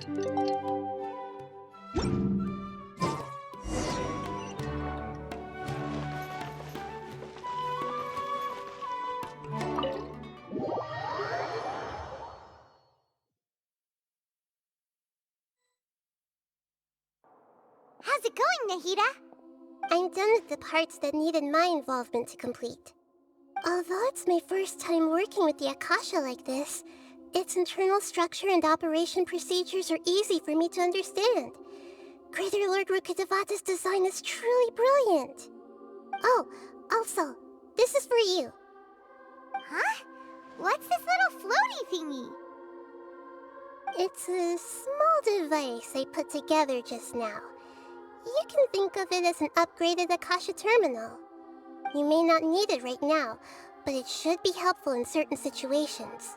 How's it going, Nahida? I'm done with the parts that needed my involvement to complete. Although it's my first time working with the Akasha like this, its internal structure and operation procedures are easy for me to understand. Greater Lord Rukkhadevata's design is truly brilliant. Oh, also, this is for you. Huh? What's this little floaty thingy? It's a small device I put together just now. You can think of it as an upgraded Akasha terminal. You may not need it right now, but it should be helpful in certain situations.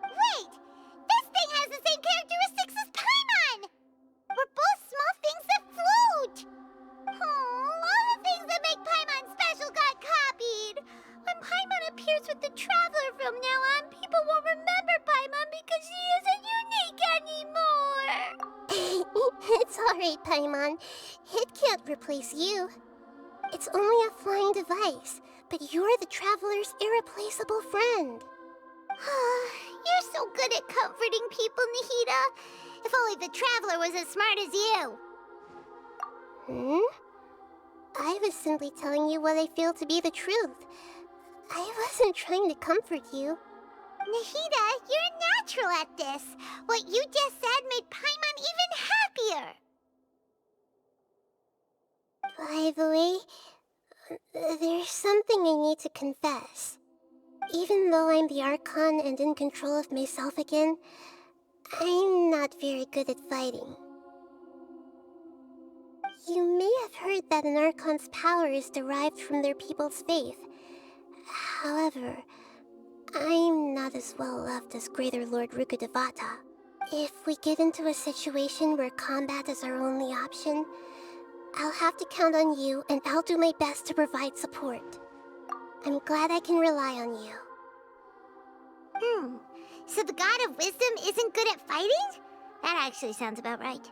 Wait! This thing has the same characteristics as Paimon! We're both small things that float! Oh, all the things that make Paimon special got copied! When Paimon appears with the Traveler from now on, people won't remember Paimon because she isn't unique anymore! It's alright, Paimon. It can't replace you. It's only a flying device, but you're the Traveler's irreplaceable friend. You're so good at comforting people, Nahida. If only the Traveler was as smart as you. I was simply telling you what I feel to be the truth. I wasn't trying to comfort you. Nahida, you're natural at this. What you just said made Paimon even happier. By the way, there's something I need to confess. Even though I'm the Archon and in control of myself again, I'm not very good at fighting. You may have heard that an Archon's power is derived from their people's faith. However, I'm not as well loved as Greater Lord Rukkhadevata. If we get into a situation where combat is our only option, I'll have to count on you, and I'll do my best to provide support. I'm glad I can rely on you. So the God of Wisdom isn't good at fighting? That actually sounds about right.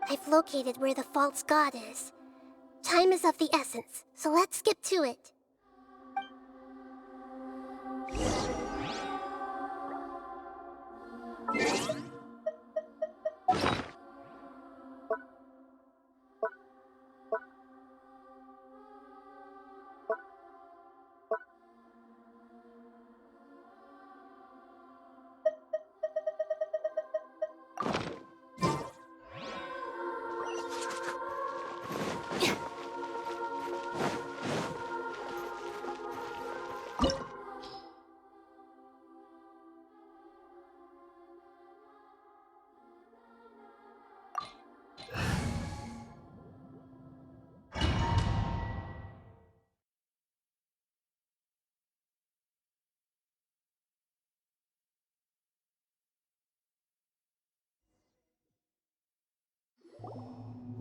I've located where the false god is. Time is of the essence, so let's skip to it.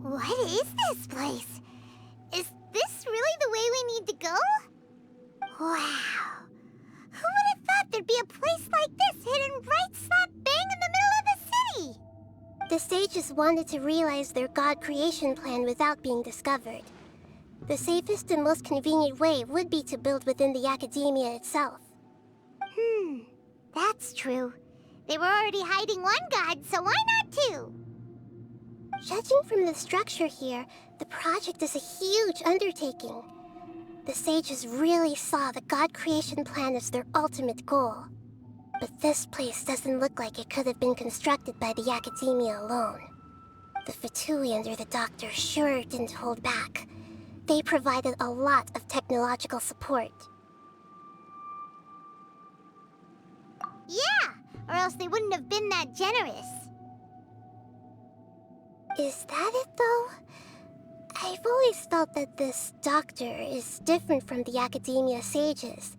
What is this place? Is this really the way we need to go? Wow. Who would have thought there'd be a place like this hidden right slap bang in the middle of the city? The sages wanted to realize their god creation plan without being discovered. The safest and most convenient way would be to build within the academia itself. That's true. They were already hiding one god, so why not two? Judging from the structure here, the project is a huge undertaking. The sages really saw the god creation plan as their ultimate goal. But this place doesn't look like it could have been constructed by the academia alone. The Fatui under the Doctor sure didn't hold back. They provided a lot of technological support. Yeah, or else they wouldn't have been that generous. Is that it, though? I've always felt that this Doctor is different from the Academia sages.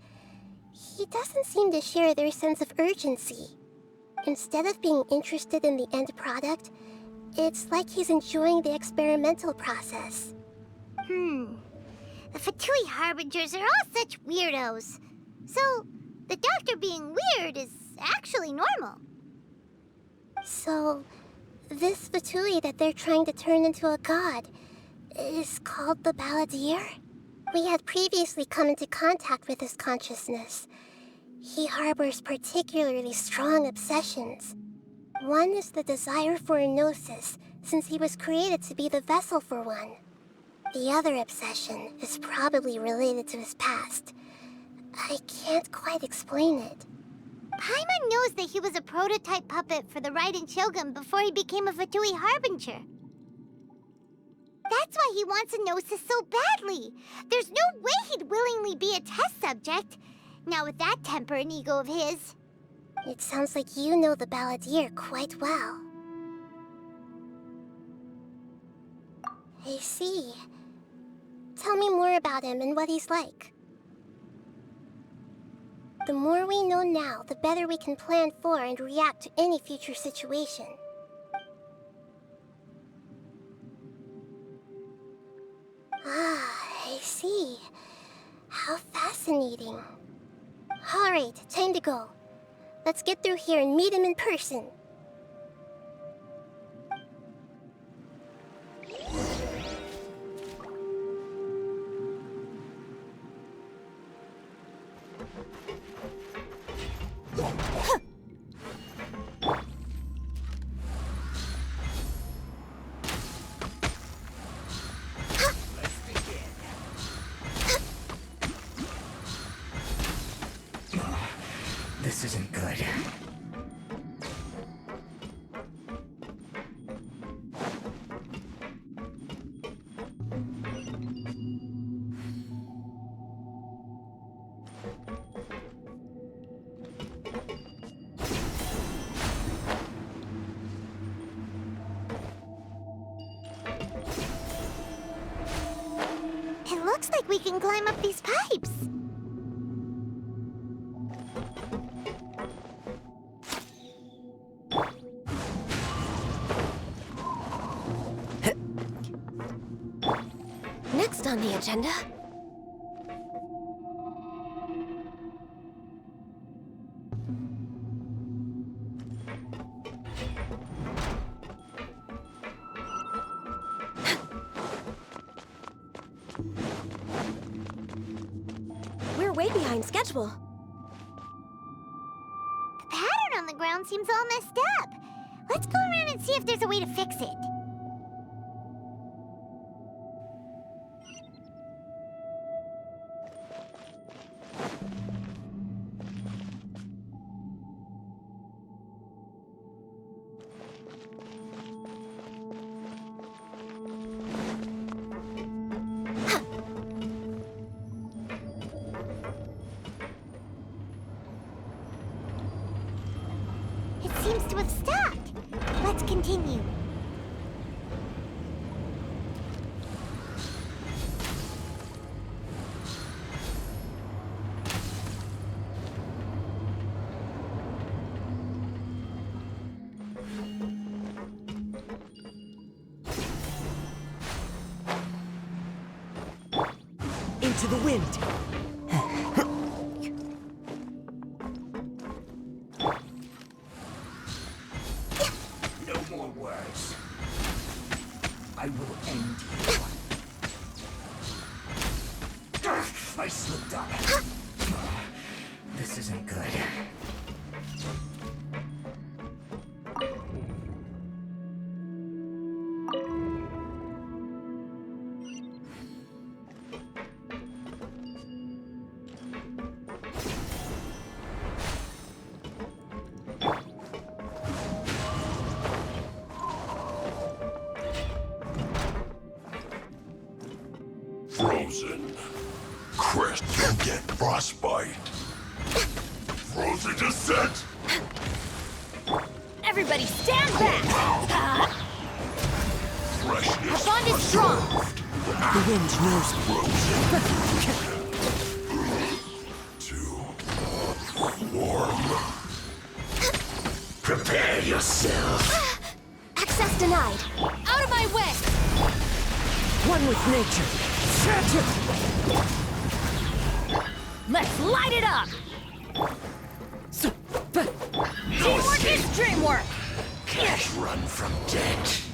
He doesn't seem to share their sense of urgency. Instead of being interested in the end product, it's like he's enjoying the experimental process. The Fatui Harbingers are all such weirdos. So, the Doctor being weird is actually normal. So, this Fatui that they're trying to turn into a god is called the Balladeer? We had previously come into contact with his consciousness. He harbors particularly strong obsessions. One is the desire for a gnosis, since he was created to be the vessel for one. The other obsession is probably related to his past. I can't quite explain it. Paimon knows that he was a prototype puppet for the Raiden Shogun before he became a Fatui Harbinger. That's why he wants a gnosis so badly. There's no way he'd willingly be a test subject. Not with that temper and ego of his. It sounds like you know the Balladeer quite well. I see. Tell me more about him and what he's like. The more we know now, the better we can plan for and react to any future situation. Ah, I see. How fascinating. Alright, time to go. Let's get through here and meet him in person. This isn't good. It looks like we can climb up these pipes. Next on the agenda... We're way behind schedule. The pattern on the ground seems all messed up. Let's go around and see if there's a way to fix it. Seems to have stopped. Let's continue. Into the wind. I will end you. I slipped up. This isn't good. Frozen. Crest can get frostbite. Frozen descent! Everybody stand back! Freshness. Our bond is strong! The wind knows Too warm. Prepare yourself. Access denied. Out of my way! one with nature. Let's light it up! Teamwork is dreamwork! Can't run from death.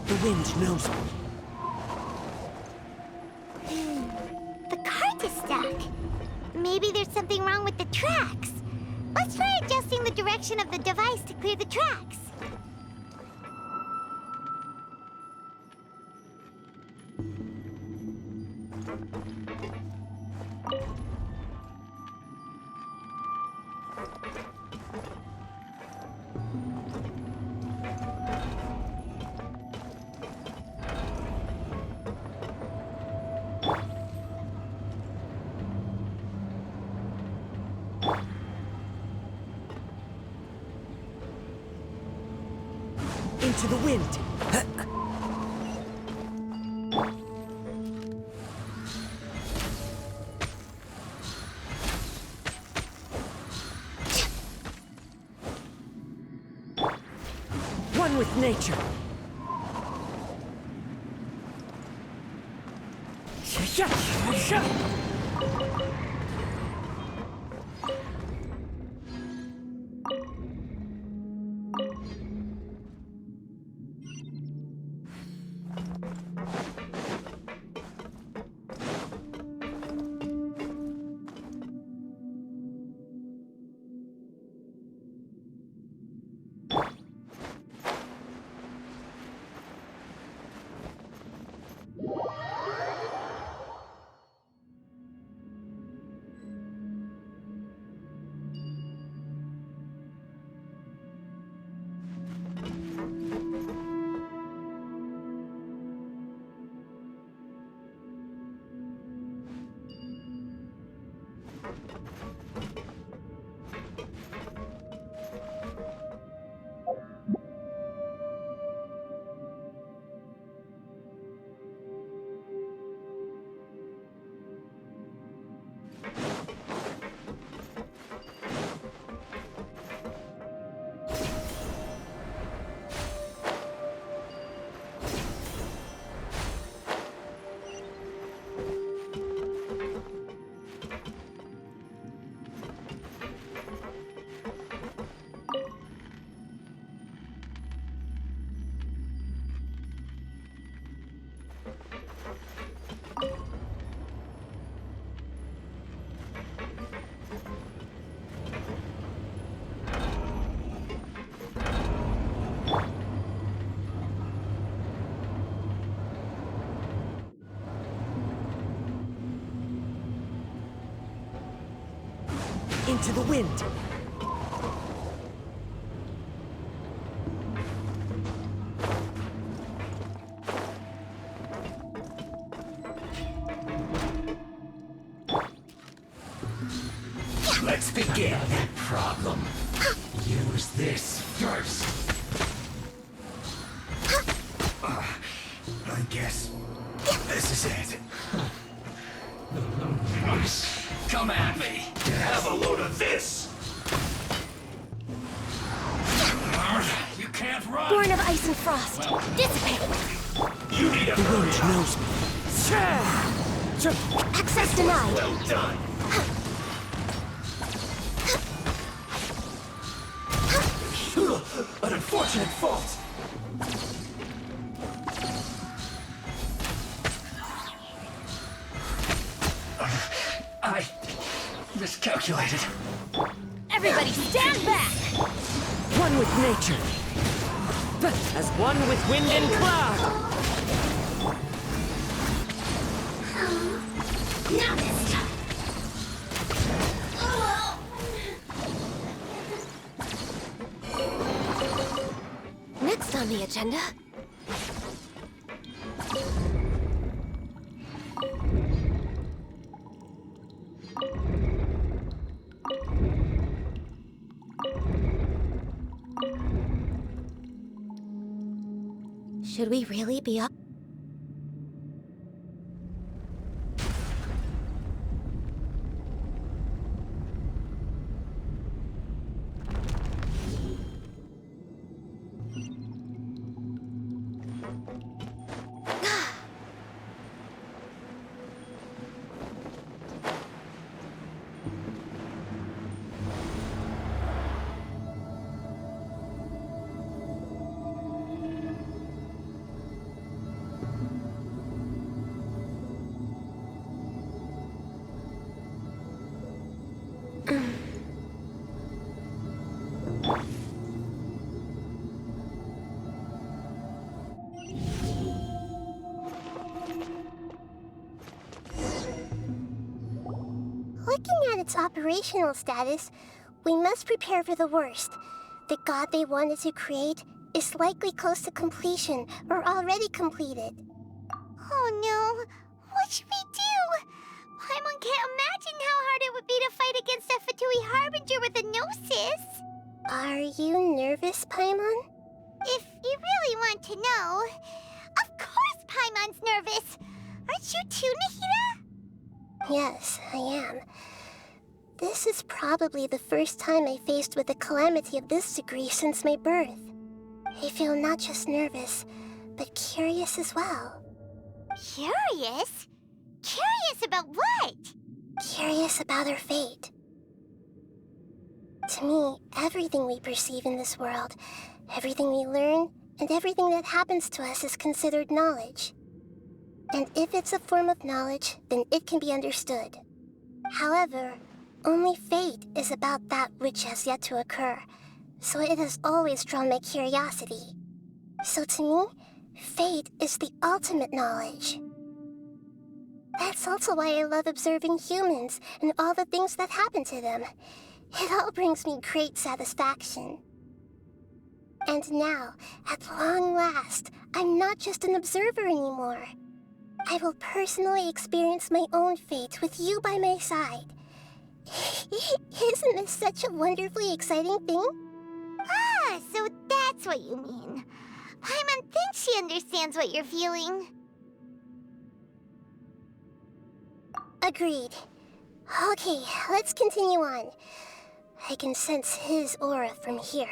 The wind knows me. The cart is stuck. Maybe there's something wrong with the tracks. Let's try adjusting the direction of the device to clear the tracks. Into the wind. One with nature. Into the wind. Let's begin. Problem. Use this first. I guess this is it. Come at me. Have a load of this. You can't run. Born of ice and frost. Dissipate. You need a The wind hurry. knows me. Access denied. Well done. An unfortunate fault. I miscalculated. Everybody stand back! One with nature. As one with wind and cloud. Now this time. Next on the agenda. Should we really be up? Looking at its operational status, we must prepare for the worst. The god they wanted to create is likely close to completion or already completed. Oh no, what should we do? Paimon can't imagine how hard it would be to fight against a Fatui Harbinger with a Gnosis. Are you nervous, Paimon? If you really want to know, of course Paimon's nervous. Aren't you too, Nahida? Yes, I am. This is probably the first time I faced with a calamity of this degree since my birth. I feel not just nervous, but curious as well. Curious? Curious about what? Curious about our fate. To me, everything we perceive in this world, everything we learn, and everything that happens to us is considered knowledge. And if it's a form of knowledge, then it can be understood. However, only fate is about that which has yet to occur, so it has always drawn my curiosity. So to me, fate is the ultimate knowledge. That's also why I love observing humans and all the things that happen to them. It all brings me great satisfaction. And now, at long last, I'm not just an observer anymore. I will personally experience my own fate with you by my side. Isn't this such a wonderfully exciting thing? Ah, so that's what you mean. Paimon thinks she understands what you're feeling. Agreed. Okay, let's continue on. I can sense his aura from here.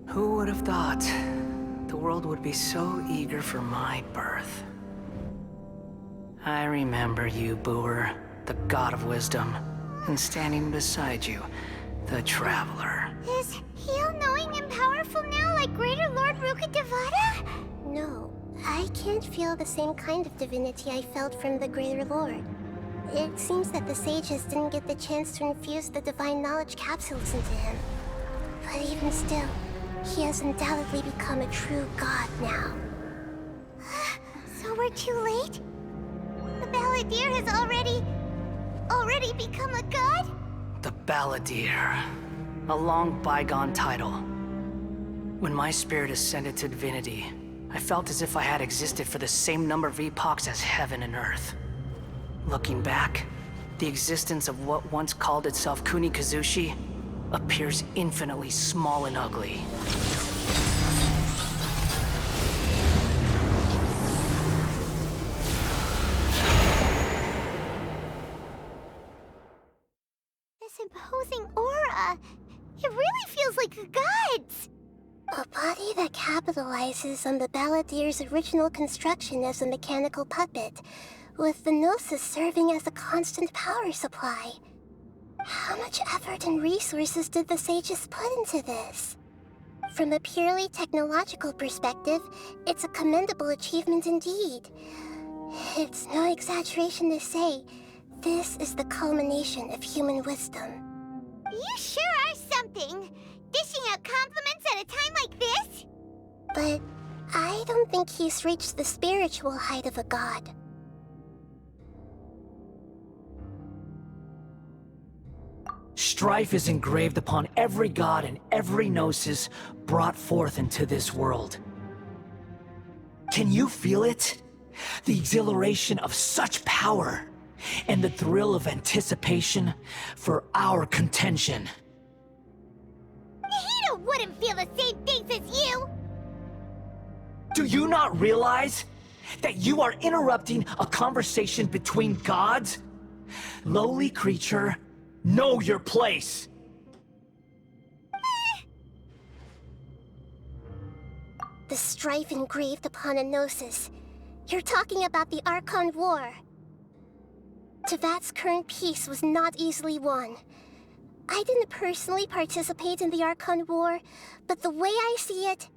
Who would have thought the world would be so eager for my birth? I remember you, Booer, the god of wisdom, and standing beside you, the traveler. Is he all-knowing and powerful now like Greater Lord Rukkhadevata? No, I can't feel the same kind of divinity I felt from the Greater Lord. It seems that the sages didn't get the chance to infuse the divine knowledge capsules into him. But even still, he has undoubtedly become a true god now. So we're too late? The Balladeer has already become a god? The Balladeer. A long bygone title. When my spirit ascended to divinity, I felt as if I had existed for the same number of epochs as heaven and earth. Looking back, the existence of what once called itself Kunikazushi appears infinitely small and ugly. This imposing aura, it really feels like the gods! A body that capitalizes on the Balladeer's original construction as a mechanical puppet, with the Gnosis serving as a constant power supply. How much effort and resources did the sages put into this? From a purely technological perspective, it's a commendable achievement indeed. It's no exaggeration to say, this is the culmination of human wisdom. You sure are something. Dishing out compliments at a time like this? But I don't think he's reached the spiritual height of a god. Strife is engraved upon every god and every gnosis brought forth into this world. Can you feel it? The exhilaration of such power, and the thrill of anticipation for our contention. Nahida wouldn't feel the same things as you! Do you not realize that you are interrupting a conversation between gods? Lowly creature, know your place! The strife engraved upon a gnosis. You're talking about the Archon War. Teyvat's current peace was not easily won. I didn't personally participate in the Archon War, but the way I see it,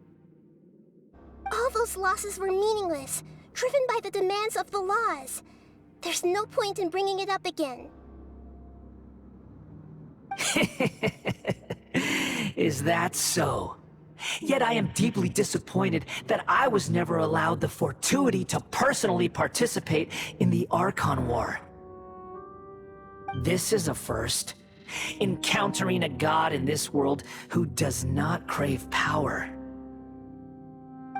all those losses were meaningless, driven by the demands of the laws. There's no point in bringing it up again. Is that so? Yet I am deeply disappointed that I was never allowed the fortuity to personally participate in the Archon War. This is a first. Encountering a god in this world who does not crave power.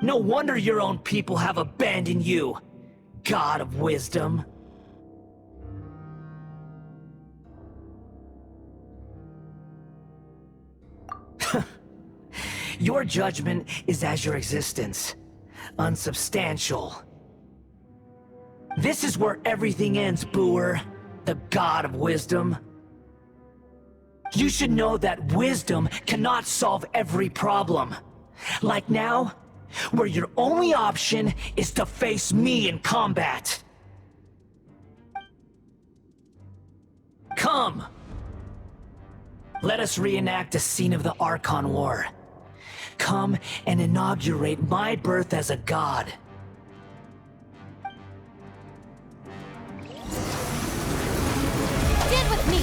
No wonder your own people have abandoned you, God of Wisdom. Your judgment is as your existence, unsubstantial. This is where everything ends, Booer, the God of Wisdom. You should know that wisdom cannot solve every problem. Like now, where your only option is to face me in combat. Come! Let us reenact a scene of the Archon War. Come and inaugurate my birth as a god. Stand with me!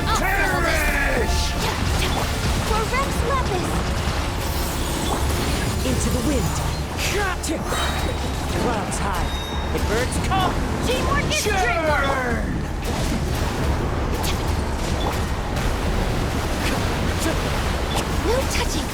I'll settle this! For Rex Lepus! Into the wind. Gotcha! Clouds high. The birds come. Teamwork is dreamwork! No touching!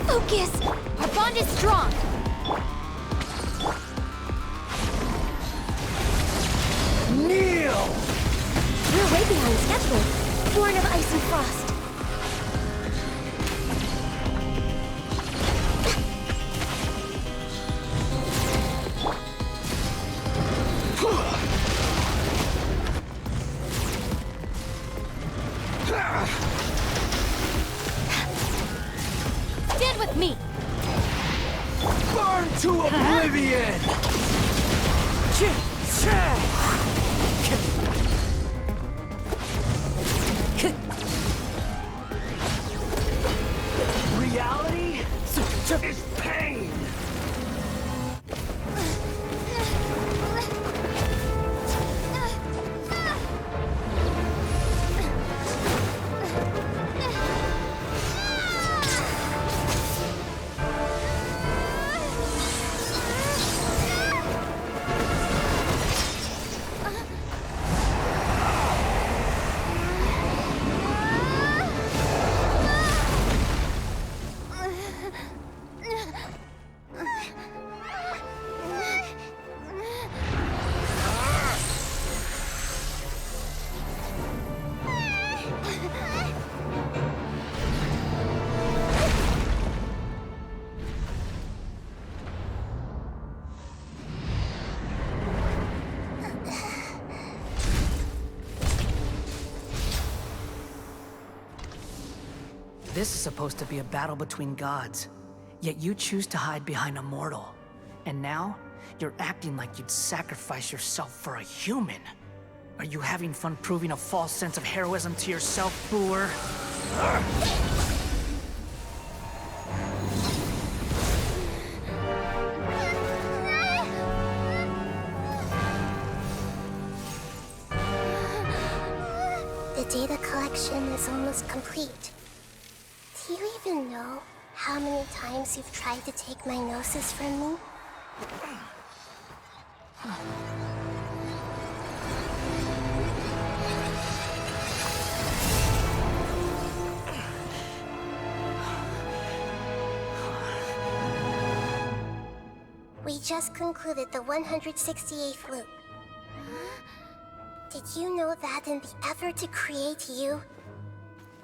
Focus! Our bond is strong! Kneel! We're way behind schedule. Born of ice and frost. Stand with me! Burn to oblivion! Reality is pain! This is supposed to be a battle between gods, yet you choose to hide behind a mortal. And now, you're acting like you'd sacrifice yourself for a human. Are you having fun proving a false sense of heroism to yourself, Booer? The data collection is almost complete. Do you even know how many times you've tried to take my gnosis from me? We just concluded the 168th loop. Did you know that in the effort to create you,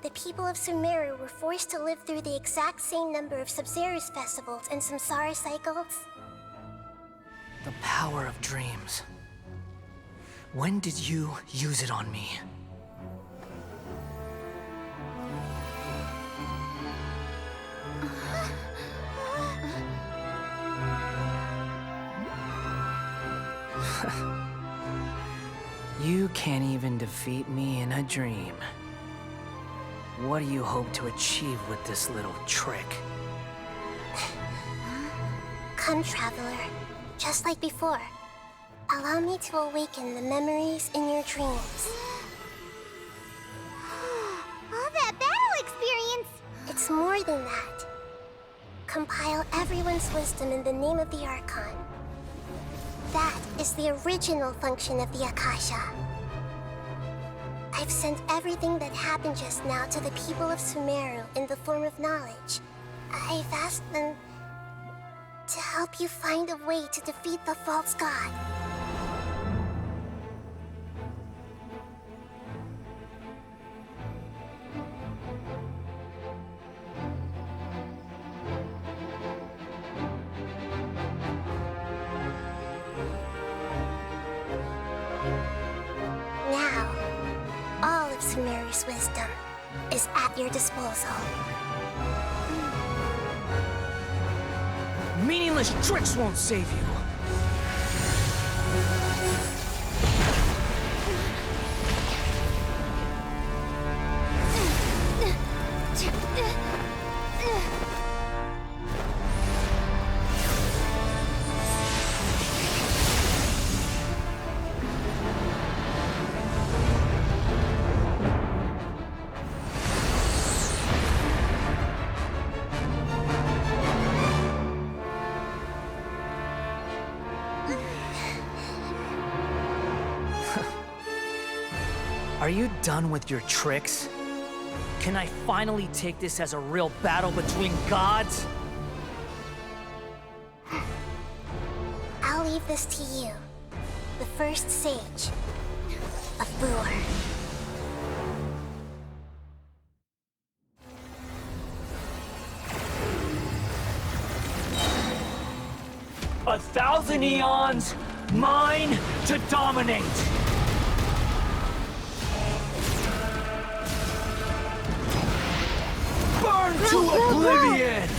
the people of Sumeru were forced to live through the exact same number of Sub-Zerus festivals and samsara cycles? The power of dreams. When did you use it on me? You can't even defeat me in a dream. What do you hope to achieve with this little trick? Come, Traveler. Just like before. Allow me to awaken the memories in your dreams. All that battle experience! It's more than that. Compile everyone's wisdom in the name of the Archon. That is the original function of the Akasha. I've sent everything that happened just now to the people of Sumeru in the form of knowledge. I've asked them to help you find a way to defeat the false god. Now, all of Sumeru's wisdom is at your disposal. Meaningless tricks won't save you. Are you done with your tricks? Can I finally take this as a real battle between gods? I'll leave this to you, the first sage of Booer. A thousand eons, mine to dominate! Burn to oblivion!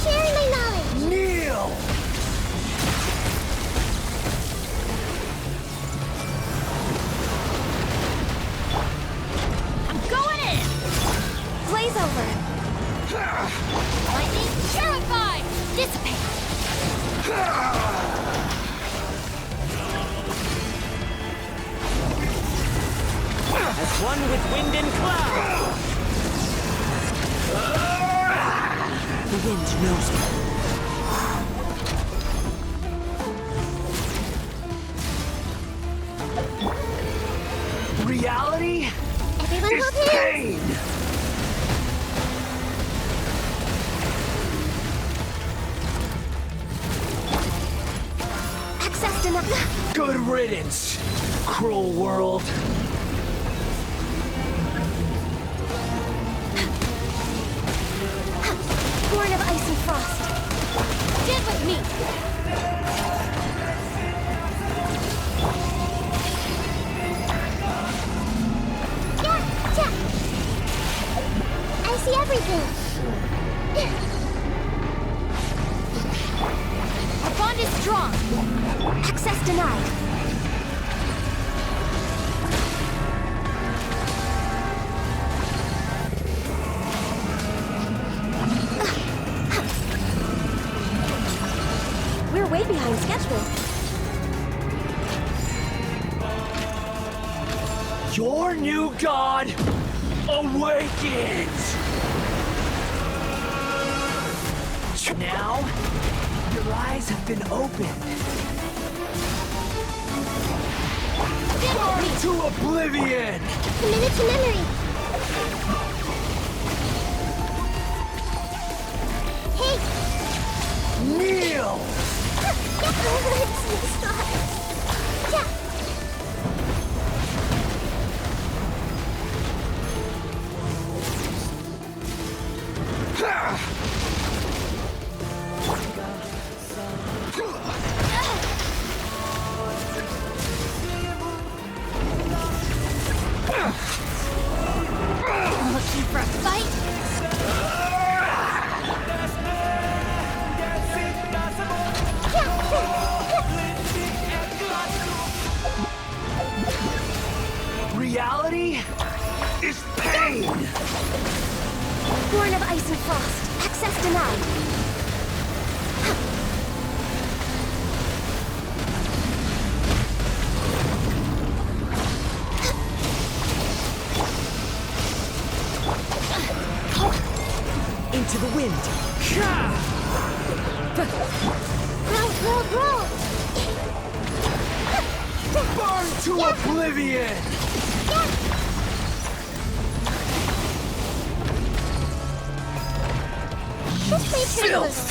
Sharing my knowledge! Kneel! I'm going in! Blaze over! Lightning purify! Dissipate! As one with wind and cloud! The wind knows me. Reality Everyone is hold hands! pain! Access denied! Good riddance, cruel world. Born of ice and frost. Stand with me! everything! Our bond is strong. Access denied. We're way behind schedule. Your new god awakens! Now, your eyes have been opened. Burn to oblivion! Committed to memory. Hey! Kneel! Looking for a fight? Reality is pain! Born of ice and frost. Access denied. Into the wind! Roll! Burn to oblivion! This way, Filth!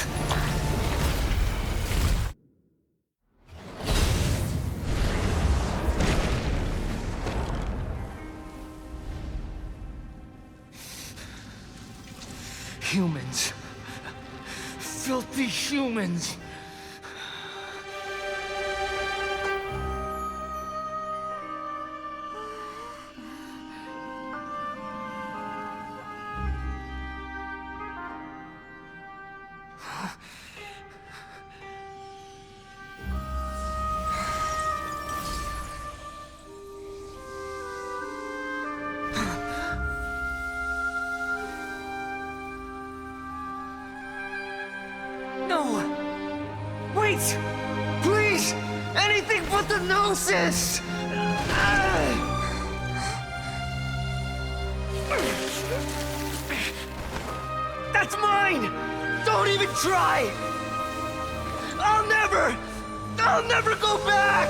Humans. Filthy humans. Wait! Please! Anything but the gnosis! That's mine! Don't even try! I'll never go back!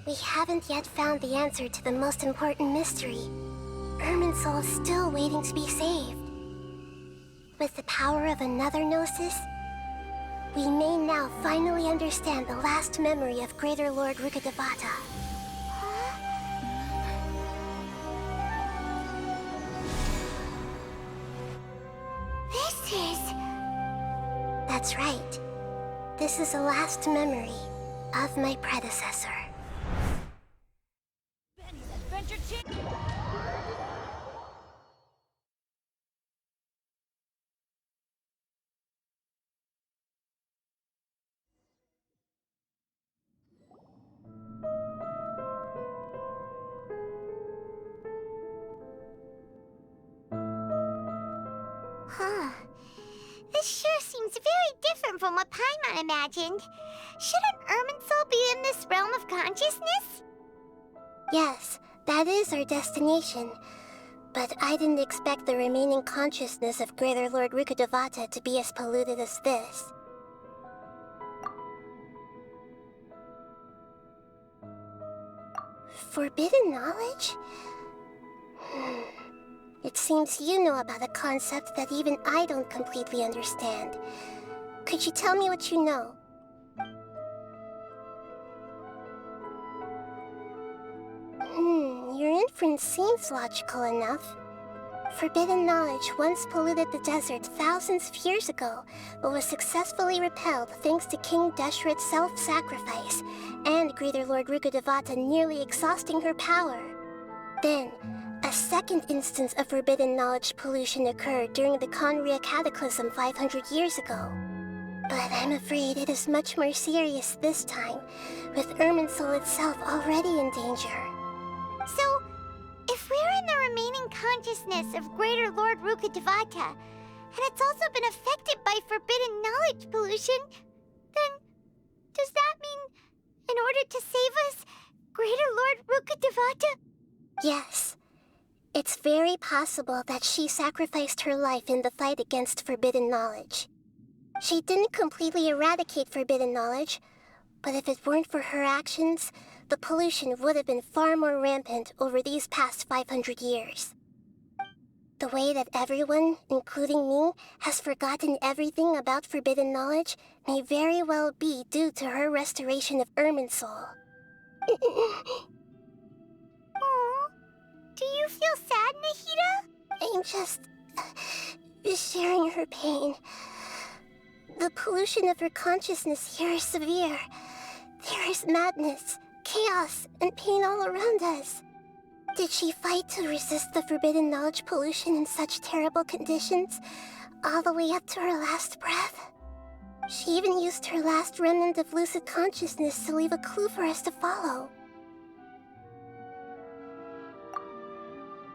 We haven't yet found the answer to the most important mystery. Irminsul is still waiting to be saved. With the power of another Gnosis, we may now finally understand the last memory of Greater Lord Rukkhadevata. This is... That's right. This is the last memory of my predecessor. Adventure Chick. Huh. This sure seems very different from what Paimon imagined. Shouldn't Irminsul be in this realm of consciousness? Yes, that is our destination. But I didn't expect the remaining consciousness of Greater Lord Rukkhadevata to be as polluted as this. Forbidden knowledge? It seems you know about a concept that even I don't completely understand. Could you tell me what you know? inference seems logical enough. Forbidden knowledge once polluted the desert thousands of years ago, but was successfully repelled thanks to King Deshret's self-sacrifice, and Greater Lord Rukkhadevata nearly exhausting her power. Then, a second instance of forbidden knowledge pollution occurred during the Conria Cataclysm 500 years ago. But I'm afraid it is much more serious this time, with Irminsul itself already in danger. So, if we're in the remaining consciousness of Greater Lord Rukkhadevata, and it's also been affected by forbidden knowledge pollution, then does that mean, in order to save us, Greater Lord Rukkhadevata? Yes. It's very possible that she sacrificed her life in the fight against forbidden knowledge. She didn't completely eradicate forbidden knowledge, but if it weren't for her actions, the pollution would have been far more rampant over these past 500 years. The way that everyone, including me, has forgotten everything about forbidden knowledge may very well be due to her restoration of Irminsul. Aww. Do you feel sad, Nahida? I'm just sharing her pain. The pollution of her consciousness here is severe. There is madness, chaos, and pain all around us. Did she fight to resist the forbidden knowledge pollution in such terrible conditions, all the way up to her last breath? She even used her last remnant of lucid consciousness to leave a clue for us to follow.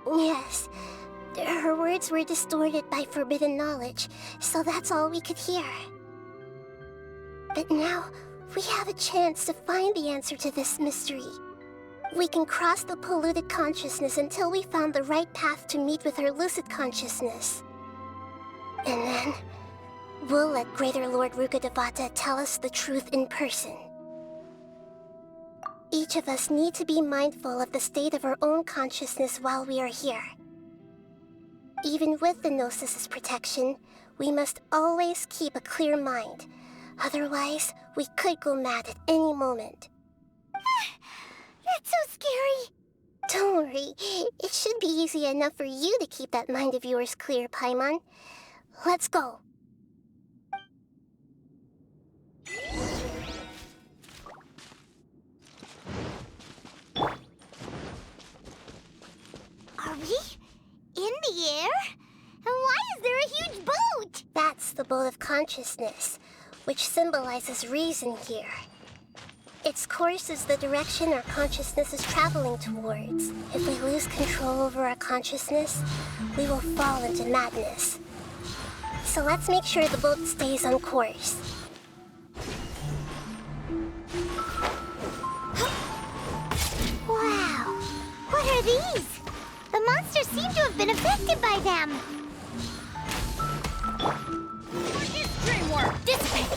Yes, her words were distorted by forbidden knowledge, so that's all we could hear. But now, we have a chance to find the answer to this mystery. We can cross the polluted consciousness until we found the right path to meet with our lucid consciousness. And then, we'll let Greater Lord Rukkhadevata tell us the truth in person. Each of us need to be mindful of the state of our own consciousness while we are here. Even with the Gnosis' protection, we must always keep a clear mind. Otherwise, we could go mad at any moment. That's so scary. Don't worry, it should be easy enough for you to keep that mind of yours clear, Paimon. Let's go. Are we in the air? And why is there a huge boat? That's the boat of consciousness, which symbolizes reason here. Its course is the direction our consciousness is traveling towards. If we lose control over our consciousness, we will fall into madness. So let's make sure the boat stays on course. Wow, what are these? The monsters seem to have been affected by them. DreamWorks! Dissipate!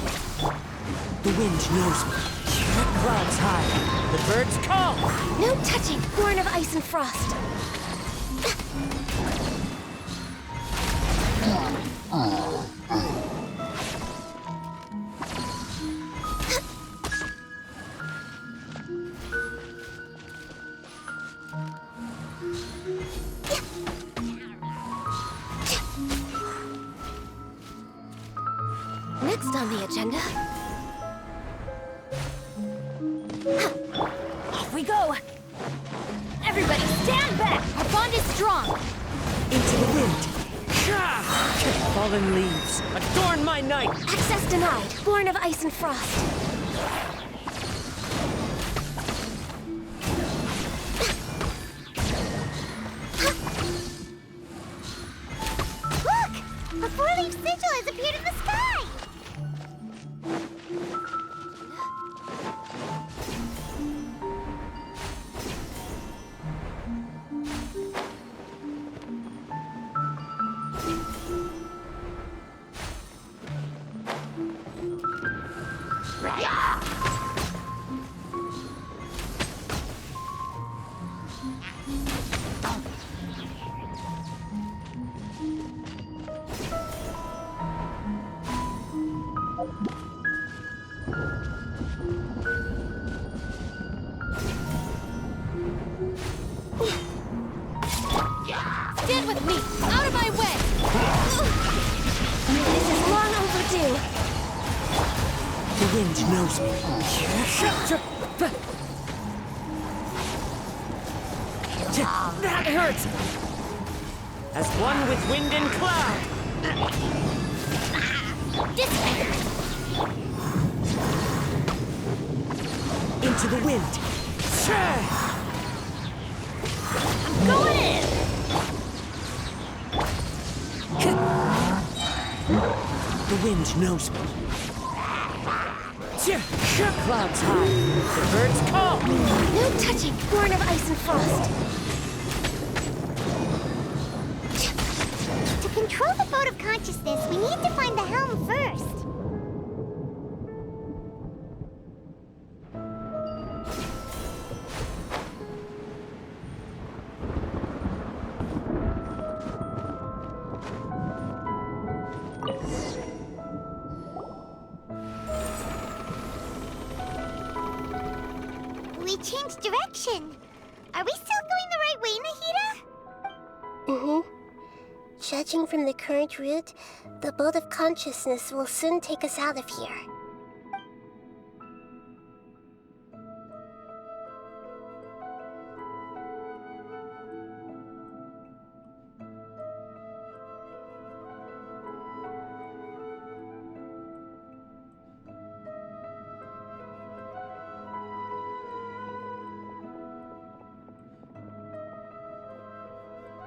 The wind knows me. The clouds high. The birds call. No touching, born of ice and frost. Next on the agenda. Off we go. Everybody stand back! Our bond is strong! Into the wind. Fallen leaves, adorn my night. Access denied, born of ice and frost. Look! A four-leaf sigil has appeared in the sky! wind knows me. That hurts! As one with wind and cloud! Into the wind! I'm going in! The wind knows me. Clouds high, the birds call. No touching, born of ice and frost. To control the boat of consciousness, we need to find the helm first. We changed direction. Are we still going the right way, Nahida? Mm-hmm. Judging from the current route, the boat of consciousness will soon take us out of here.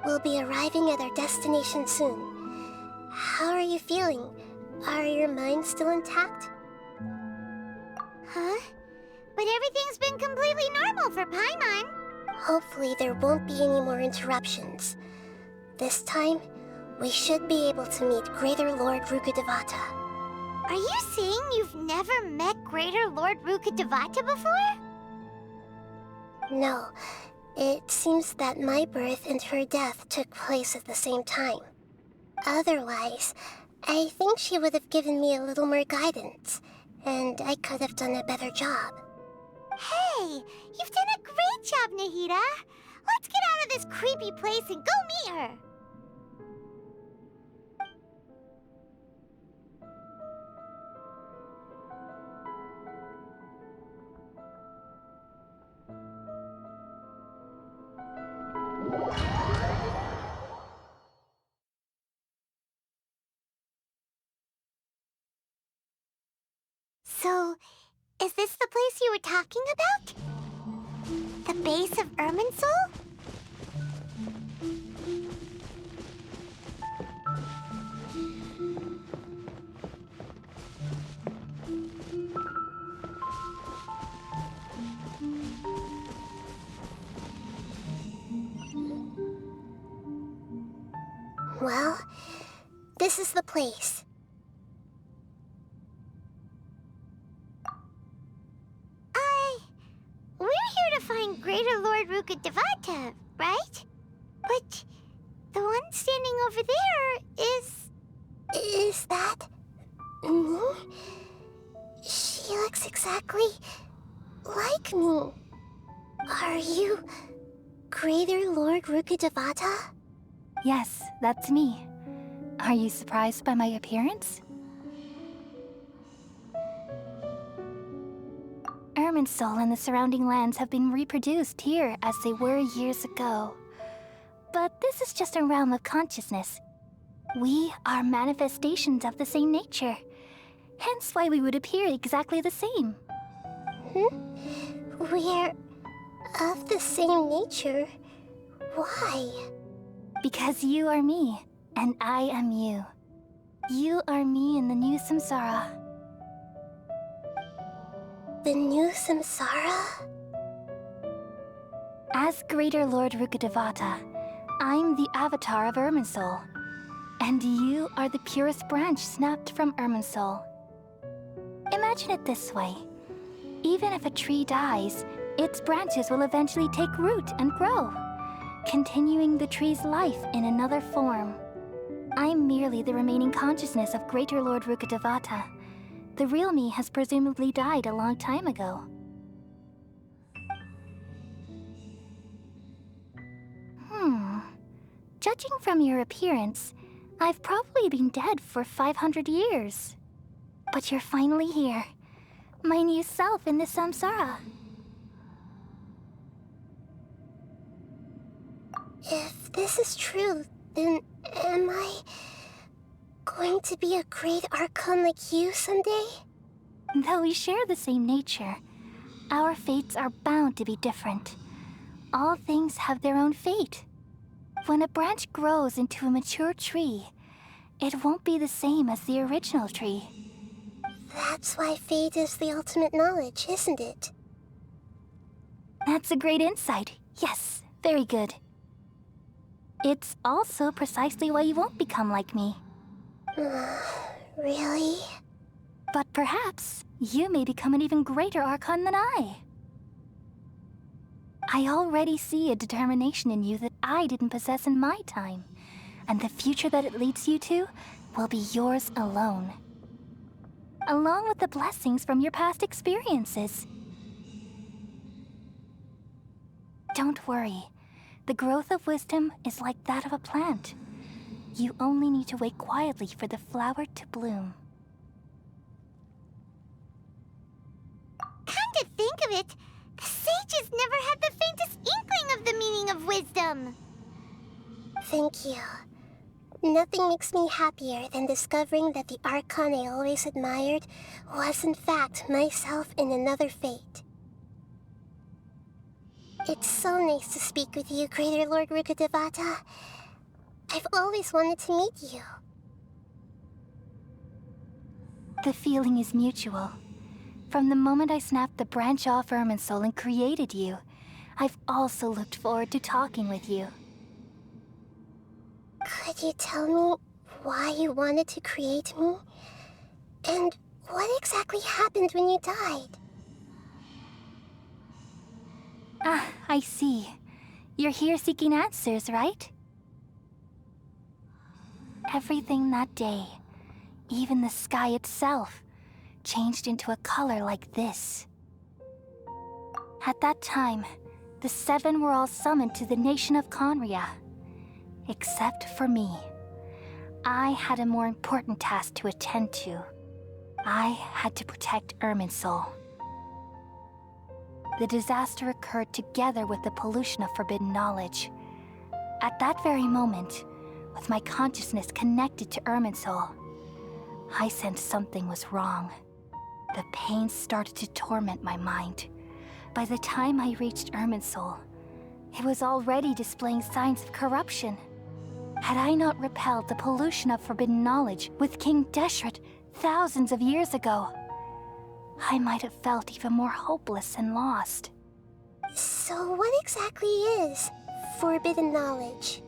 We'll be arriving at our destination soon. How are you feeling? Are your minds still intact? Huh? But everything's been completely normal for Paimon. Hopefully there won't be any more interruptions. This time, we should be able to meet Greater Lord Rukkhadevata. Are you saying you've never met Greater Lord Rukkhadevata before? No. It seems that my birth and her death took place at the same time. Otherwise, I think she would have given me a little more guidance, and I could have done a better job. Hey, you've done a great job, Nahida. Let's get out of this creepy place and go meet her. So, is this the place you were talking about? The base of Irminsul? Well, this is the place. We're here to find Greater Lord Rukkhadevata, right? But the one standing over there is... Is that... me? She looks exactly like me. Are you Greater Lord Rukkhadevata? Yes, that's me. Are you surprised by my appearance? Irminsul and the surrounding lands have been reproduced here as they were years ago. But this is just a realm of consciousness. We are manifestations of the same nature. Hence why we would appear exactly the same. We're of the same nature. Why? Because you are me, and I am you. You are me in the new samsara. The new samsara? As Greater Lord Rukkhadevata, I'm the avatar of Irminsul. And you are the purest branch snapped from Irminsul. Imagine it this way. Even if a tree dies, its branches will eventually take root and grow, continuing the tree's life in another form. I'm merely the remaining consciousness of Greater Lord Rukkhadevata. The real me has presumably died a long time ago. Judging from your appearance, I've probably been dead for 500 years. But you're finally here. My new self in the samsara. If this is true, then am I going to be a great Archon like you someday? Though we share the same nature, our fates are bound to be different. All things have their own fate. When a branch grows into a mature tree, it won't be the same as the original tree. That's why fate is the ultimate knowledge, isn't it? That's a great insight. Yes, very good. It's also precisely why you won't become like me. Really? But perhaps you may become an even greater Archon than I. I already see a determination in you that I didn't possess in my time, and the future that it leads you to will be yours alone. Along with the blessings from your past experiences. Don't worry. The growth of wisdom is like that of a plant. You only need to wait quietly for the flower to bloom. Come to think of it, the sages never had the faintest inkling of the meaning of wisdom. Thank you. Nothing makes me happier than discovering that the Archon I always admired was in fact myself in another fate. It's so nice to speak with you, Greater Lord Rukkhadevata. I've always wanted to meet you. The feeling is mutual. From the moment I snapped the branch off Irminsul and created you, I've also looked forward to talking with you. Could you tell me why you wanted to create me? And what exactly happened when you died? Ah, I see. You're here seeking answers, right? Everything that day, even the sky itself, changed into a color like this. At that time, the seven were all summoned to the nation of Conria. Except for me. I had a more important task to attend to. I had to protect Irminsul. The disaster occurred together with the pollution of forbidden knowledge. At that very moment, with my consciousness connected to Irminsul, I sensed something was wrong. The pain started to torment my mind. By the time I reached Irminsul, it was already displaying signs of corruption. Had I not repelled the pollution of forbidden knowledge with King Deshret thousands of years ago, I might have felt even more hopeless and lost. So what exactly is forbidden knowledge?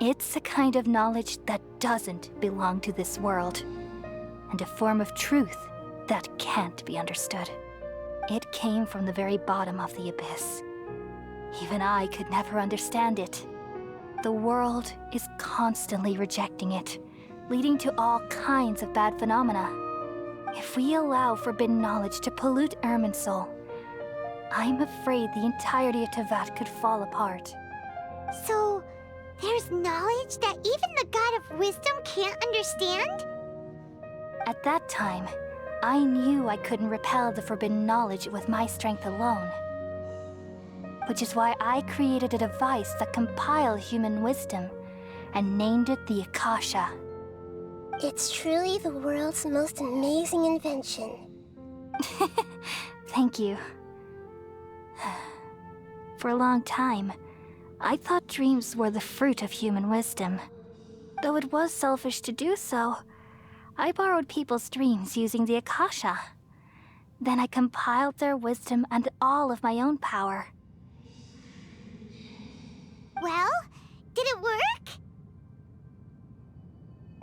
It's a kind of knowledge that doesn't belong to this world, and a form of truth that can't be understood. It came from the very bottom of the abyss. Even I could never understand it. The world is constantly rejecting it, leading to all kinds of bad phenomena. If we allow forbidden knowledge to pollute Irminsul, I'm afraid the entirety of Teyvat could fall apart. So, there's knowledge that even the God of wisdom can't understand? At that time, I knew I couldn't repel the forbidden knowledge with my strength alone. Which is why I created a device that compiled human wisdom and named it the Akasha. It's truly the world's most amazing invention. Thank you. For a long time, I thought dreams were the fruit of human wisdom. Though it was selfish to do so, I borrowed people's dreams using the Akasha. Then I compiled their wisdom and all of my own power. Well, did it work?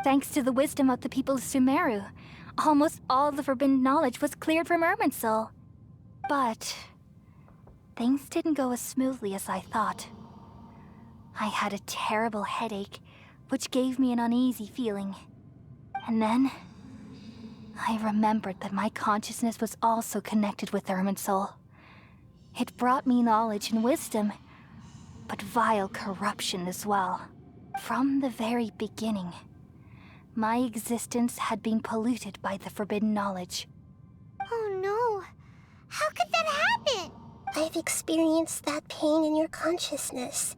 Thanks to the wisdom of the people of Sumeru, almost all the forbidden knowledge was cleared from Irminsul. But things didn't go as smoothly as I thought. I had a terrible headache, which gave me an uneasy feeling. And then I remembered that my consciousness was also connected with Irminsul. It brought me knowledge and wisdom, but vile corruption as well. From the very beginning, my existence had been polluted by the forbidden knowledge. Oh no. How could that happen? I've experienced that pain in your consciousness.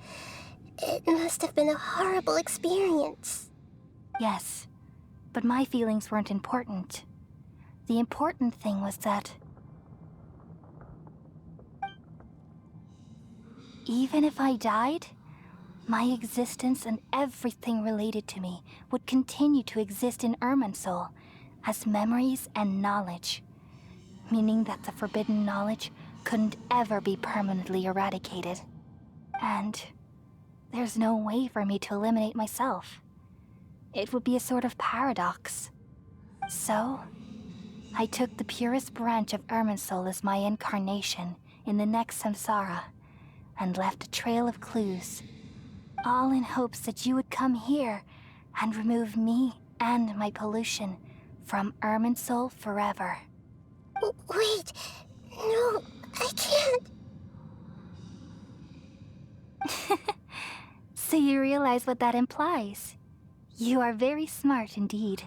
It must have been a horrible experience. Yes, but my feelings weren't important. The important thing was that even if I died, my existence and everything related to me would continue to exist in Irminsul as memories and knowledge, meaning that the forbidden knowledge couldn't ever be permanently eradicated. And there's no way for me to eliminate myself. It would be a sort of paradox. So, I took the purest branch of Irminsul as my incarnation in the next samsara, and left a trail of clues, all in hopes that you would come here and remove me and my pollution from Irminsul forever. Wait, no, I can't. So you realize what that implies? You are very smart indeed.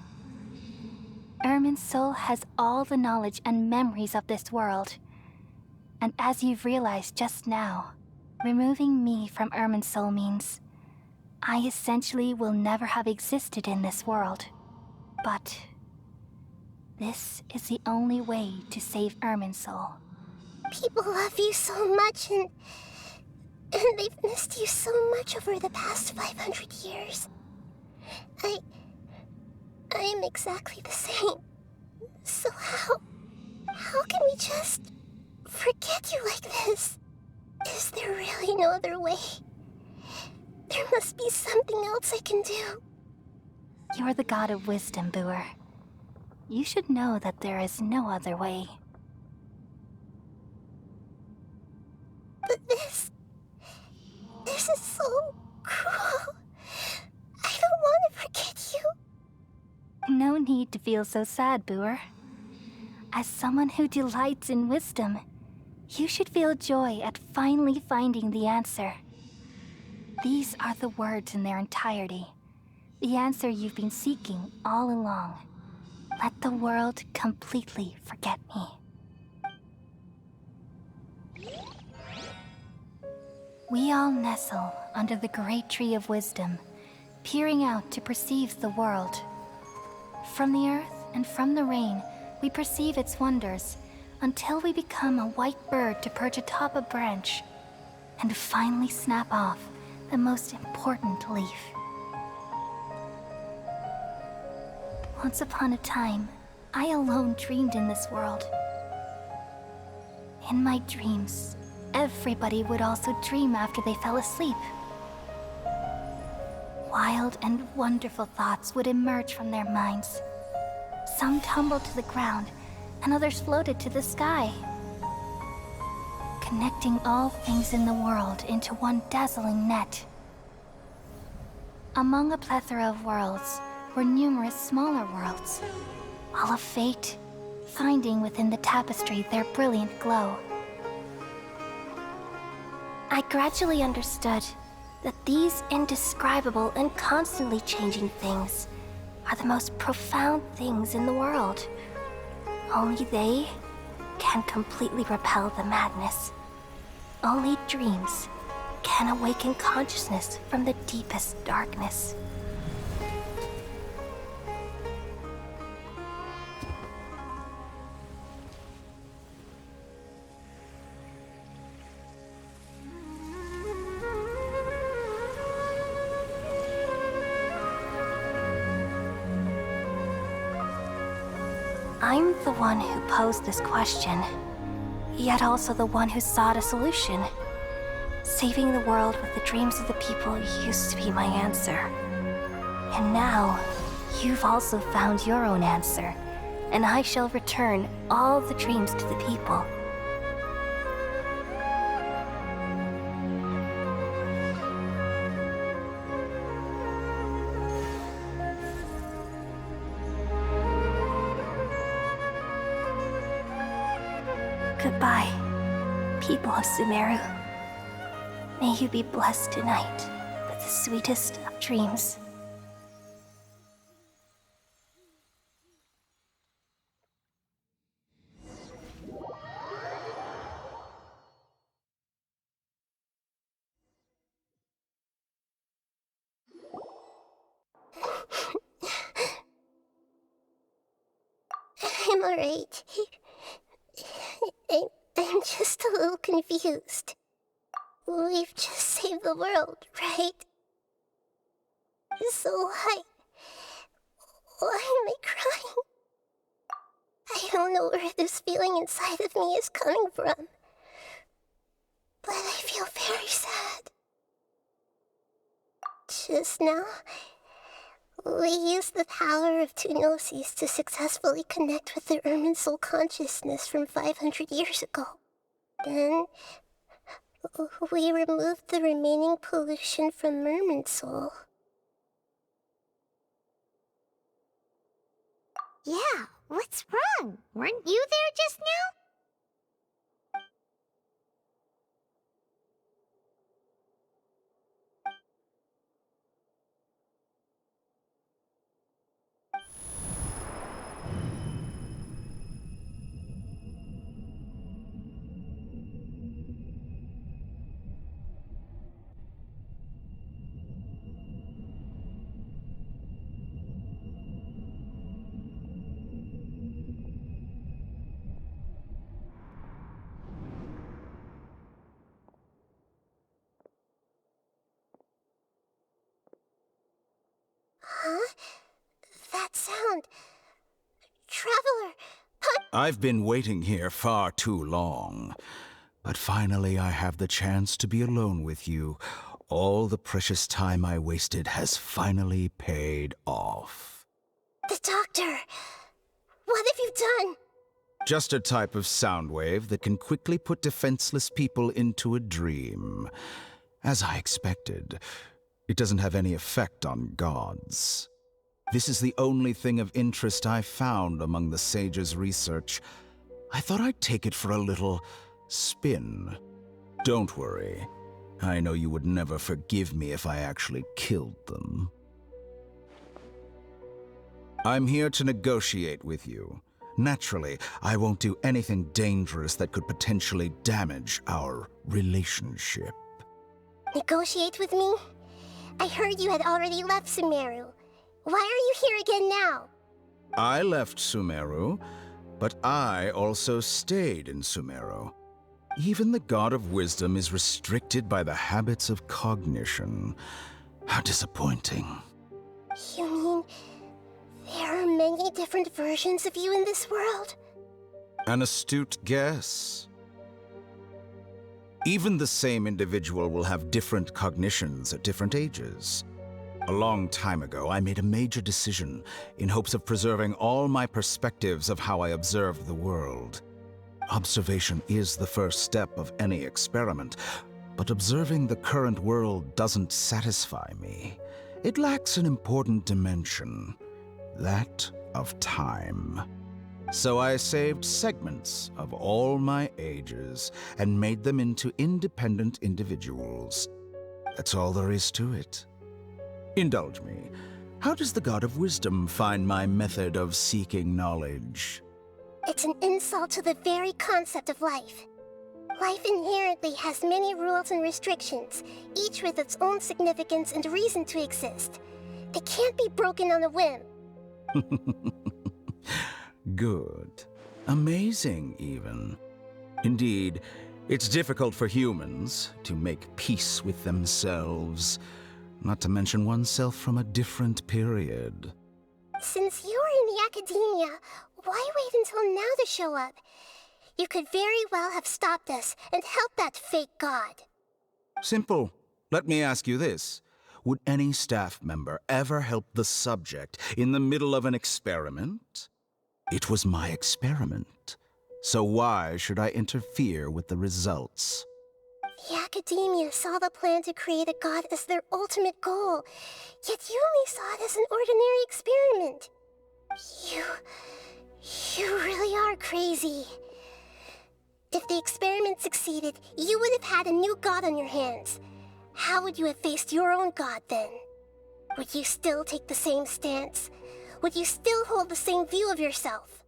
Irminsul has all the knowledge and memories of this world. And as you've realized just now, removing me from Irminsul means I essentially will never have existed in this world. But this is the only way to save Irminsul. People love you so much, and they've missed you so much over the past 500 years. I am exactly the same. So how can we just forget you like this? Is there really no other way? There must be something else I can do. You're the god of wisdom, Booer. You should know that there is no other way. But this is so cruel. I don't want to forget you. No need to feel so sad, Booer. As someone who delights in wisdom, you should feel joy at finally finding the answer. These are the words in their entirety. The answer you've been seeking all along. Let the world completely forget me. We all nestle under the great tree of wisdom, peering out to perceive the world. From the earth and from the rain, we perceive its wonders, until we become a white bird to perch atop a branch, and finally snap off the most important leaf. Once upon a time, I alone dreamed in this world. In my dreams, everybody would also dream after they fell asleep. Wild and wonderful thoughts would emerge from their minds. Some tumbled to the ground, and others floated to the sky, connecting all things in the world into one dazzling net. Among a plethora of worlds were numerous smaller worlds, all of fate, finding within the tapestry their brilliant glow. I gradually understood that these indescribable and constantly changing things are the most profound things in the world. Only they can completely repel the madness. Only dreams can awaken consciousness from the deepest darkness. I'm the one who posed this question, yet also the one who sought a solution. Saving the world with the dreams of the people used to be my answer. And now, you've also found your own answer, and I shall return all the dreams to the people. Goodbye, people of Semerых. May you be blessed tonight with the sweetest of dreams. I'm alright. I'm just a little confused. We've just saved the world, right? So why am I crying? I don't know where this feeling inside of me is coming from, but I feel very sad. Just now, we used the power of two gnosis to successfully connect with the Irminsul consciousness from 500 years ago. Then, we removed the remaining pollution from Irminsul. Yeah, what's wrong? Weren't you there just now? Huh? That sound. Traveler! I've been waiting here far too long. But finally I have the chance to be alone with you. All the precious time I wasted has finally paid off. The doctor! What have you done? Just a type of sound wave that can quickly put defenseless people into a dream. As I expected, it doesn't have any effect on gods. This is the only thing of interest I found among the sage's research. I thought I'd take it for a little spin. Don't worry. I know you would never forgive me if I actually killed them. I'm here to negotiate with you. Naturally, I won't do anything dangerous that could potentially damage our relationship. Negotiate with me? I heard you had already left Sumeru. Why are you here again now? I left Sumeru, but I also stayed in Sumeru. Even the God of Wisdom is restricted by the habits of cognition. How disappointing. You mean there are many different versions of you in this world? An astute guess. Even the same individual will have different cognitions at different ages. A long time ago, I made a major decision in hopes of preserving all my perspectives of how I observed the world. Observation is the first step of any experiment, but observing the current world doesn't satisfy me. It lacks an important dimension, that of time. So I saved segments of all my ages and made them into independent individuals. That's all there is to it. Indulge me. How does the God of Wisdom find my method of seeking knowledge? It's an insult to the very concept of life. Life inherently has many rules and restrictions, each with its own significance and reason to exist. They can't be broken on a whim. Good. Amazing, even. Indeed, it's difficult for humans to make peace with themselves, not to mention oneself from a different period. Since you were in the academia, why wait until now to show up? You could very well have stopped us and helped that fake god. Simple. Let me ask you this. Would any staff member ever help the subject in the middle of an experiment? It was my experiment. So why should I interfere with the results? The academia saw the plan to create a god as their ultimate goal, yet you only saw it as an ordinary experiment. You really are crazy. If the experiment succeeded, you would have had a new god on your hands. How would you have faced your own god then? Would you still take the same stance? Would you still hold the same view of yourself?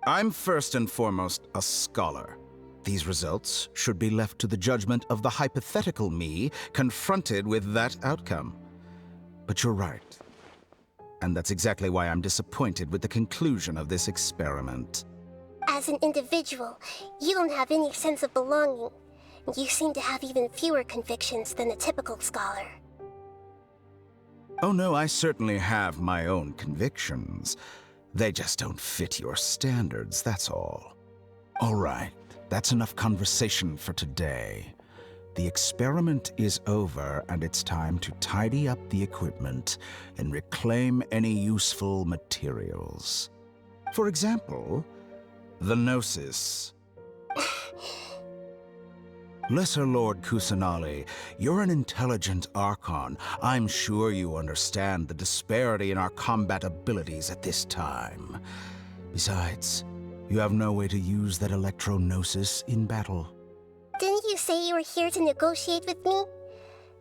I'm first and foremost a scholar. These results should be left to the judgment of the hypothetical me confronted with that outcome. But you're right. And that's exactly why I'm disappointed with the conclusion of this experiment. As an individual, you don't have any sense of belonging. You seem to have even fewer convictions than a typical scholar. Oh no, I certainly have my own convictions. They just don't fit your standards, that's all. All right, that's enough conversation for today. The experiment is over, and it's time to tidy up the equipment and reclaim any useful materials. For example, the Gnosis. Lesser Lord Kusanali, you're an intelligent Archon. I'm sure you understand the disparity in our combat abilities at this time. Besides, you have no way to use that Electro-Gnosis in battle. Didn't you say you were here to negotiate with me?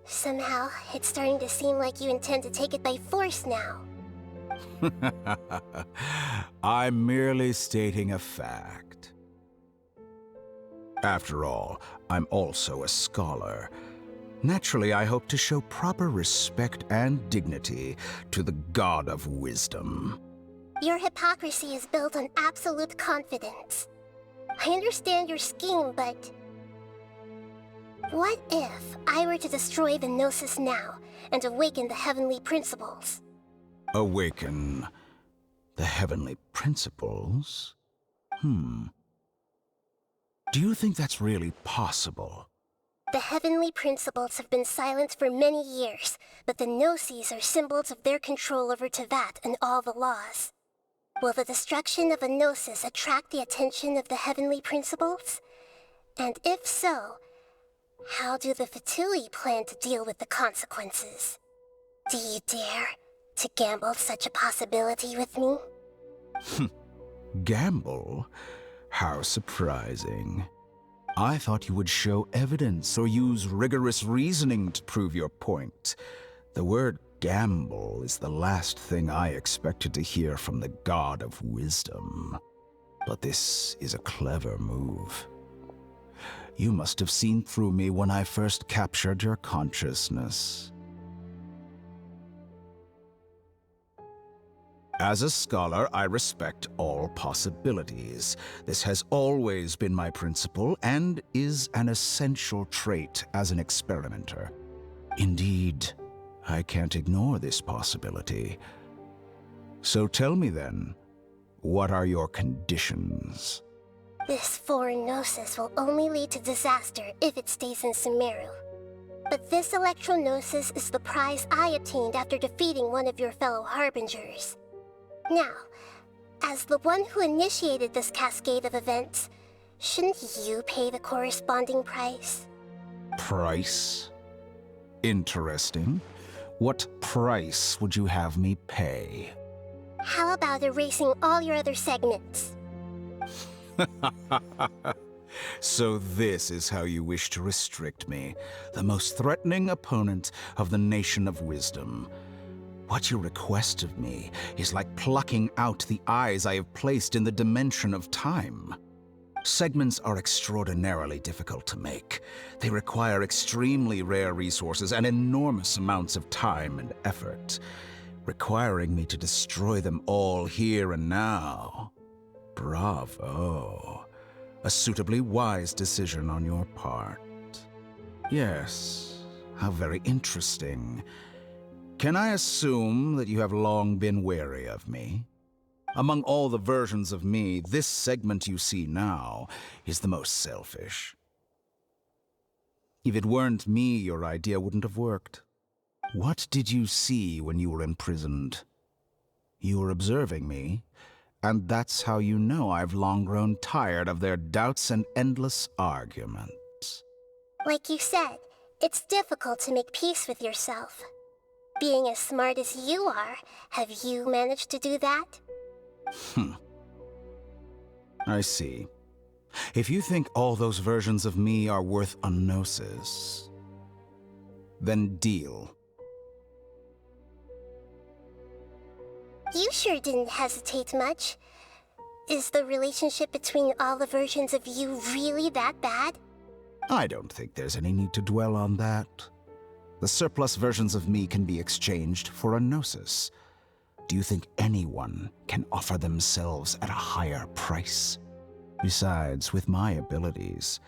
Somehow, it's starting to seem like you intend to take it by force now. I'm merely stating a fact. After all, I'm also a scholar. Naturally, I hope to show proper respect and dignity to the God of Wisdom. Your hypocrisy is built on absolute confidence. I understand your scheme, but... what if I were to destroy the Gnosis now and awaken the heavenly principles? Awaken the heavenly principles? Do you think that's really possible? The heavenly principles have been silent for many years, but the Gnosis are symbols of their control over Teyvat and all the laws. Will the destruction of a Gnosis attract the attention of the heavenly principles? And if so, how do the Fatui plan to deal with the consequences? Do you dare to gamble such a possibility with me? Gamble? How surprising. I thought you would show evidence or use rigorous reasoning to prove your point. The word gamble is the last thing I expected to hear from the God of Wisdom. But this is a clever move. You must have seen through me when I first captured your consciousness. As a scholar, I respect all possibilities. This has always been my principle and is an essential trait as an experimenter. Indeed, I can't ignore this possibility. So tell me then, what are your conditions? This foreign Gnosis will only lead to disaster if it stays in Semerith. But this Electro-Gnosis is the prize I obtained after defeating one of your fellow Harbingers. Now, as the one who initiated this cascade of events, shouldn't you pay the corresponding price? Price? Interesting. What price would you have me pay? How about erasing all your other segments? So this is how you wish to restrict me, the most threatening opponent of the Nation of Wisdom. What you request of me is like plucking out the eyes I have placed in the dimension of time. Segments are extraordinarily difficult to make. They require extremely rare resources and enormous amounts of time and effort, requiring me to destroy them all here and now. Bravo. A suitably wise decision on your part. Yes, how very interesting. Can I assume that you have long been wary of me? Among all the versions of me, this segment you see now is the most selfish. If it weren't me, your idea wouldn't have worked. What did you see when you were imprisoned? You were observing me, and that's how you know I've long grown tired of their doubts and endless arguments. Like you said, it's difficult to make peace with yourself. Being as smart as you are, have you managed to do that? I see. If you think all those versions of me are worth a gnosis, then deal. You sure didn't hesitate much. Is the relationship between all the versions of you really that bad? I don't think there's any need to dwell on that. The surplus versions of me can be exchanged for a gnosis. Do you think anyone can offer themselves at a higher price? Besides, with my abilities,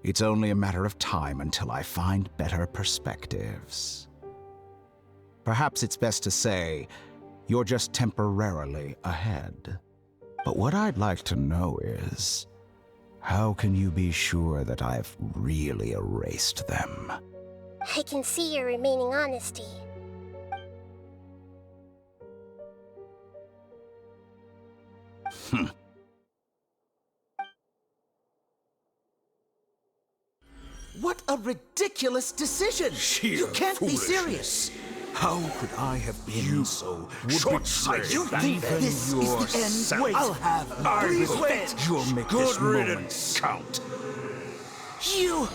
it's only a matter of time until I find better perspectives. Perhaps it's best to say, you're just temporarily ahead. But what I'd like to know is, how can you be sure that I've really erased them? I can see your remaining honesty. What a ridiculous decision! You can't be serious! How could I have been so short-sighted? You think this is the end? Wait, I'll have Please wait! You'll make this moment count. You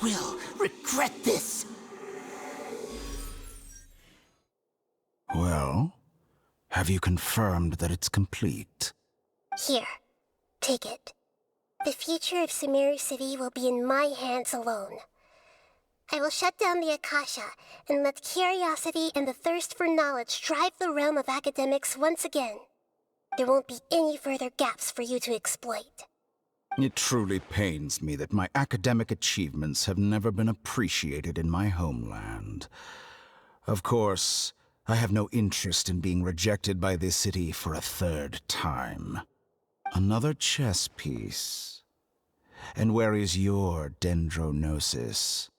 will regret this! Well, have you confirmed that it's complete? Here, take it. The future of Semeri City will be in my hands alone. I will shut down the Akasha and let curiosity and the thirst for knowledge drive the realm of academics once again. There won't be any further gaps for you to exploit. It truly pains me that my academic achievements have never been appreciated in my homeland. Of course, I have no interest in being rejected by this city for a third time. Another chess piece. And where is your dendronosis?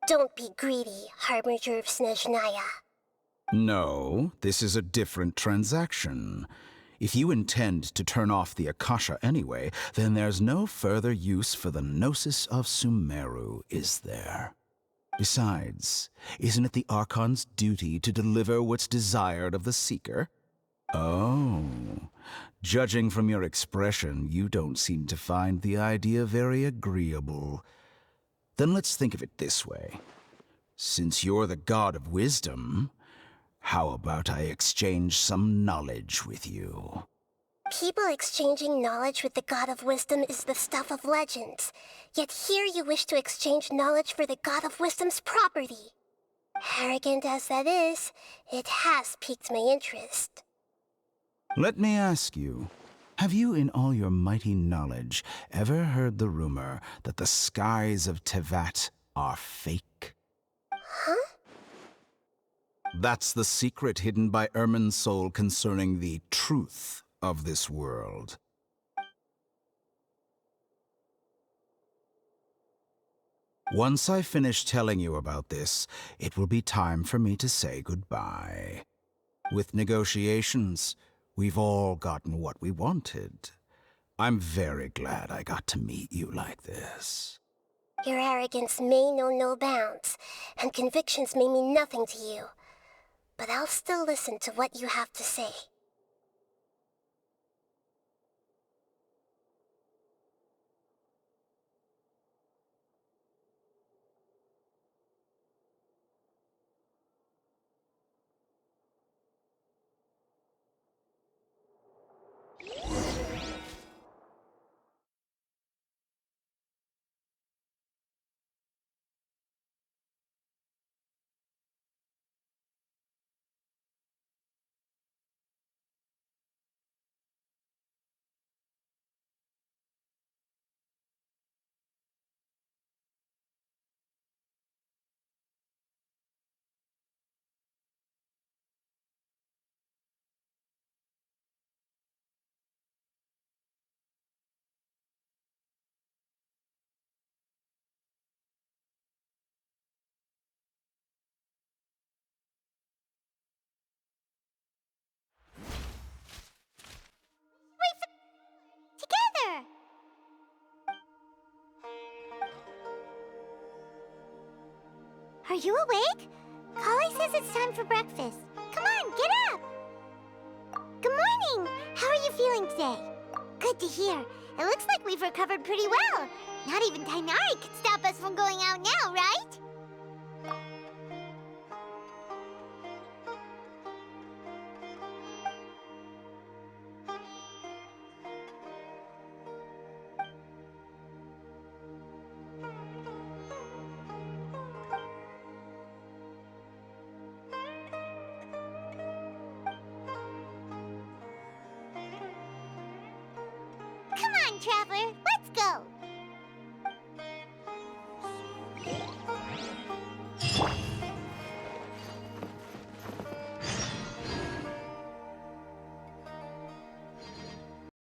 Don't be greedy, Harbinger of Snezhnaya. No, this is a different transaction. If you intend to turn off the Akasha anyway, then there's no further use for the Gnosis of Sumeru, is there? Besides, isn't it the Archon's duty to deliver what's desired of the Seeker? Oh, judging from your expression, you don't seem to find the idea very agreeable. Then let's think of it this way. Since you're the god of wisdom, how about I exchange some knowledge with you? People exchanging knowledge with the God of Wisdom is the stuff of legends. Yet here you wish to exchange knowledge for the God of Wisdom's property. Arrogant as that is, it has piqued my interest. Let me ask you, have you in all your mighty knowledge ever heard the rumor that the skies of Teyvat are fake? Huh? That's the secret hidden by Irminsul concerning the truth of this world. Once I finish telling you about this, it will be time for me to say goodbye. With negotiations, we've all gotten what we wanted. I'm very glad I got to meet you like this. Your arrogance may know no bounds, and convictions may mean nothing to you. But I'll still listen to what you have to say. Together! Are you awake? Kali says it's time for breakfast. Come on, get up! Good morning! How are you feeling today? Good to hear. It looks like we've recovered pretty well. Not even Tainari could stop us from going out now, right? on, Traveler. Let's go.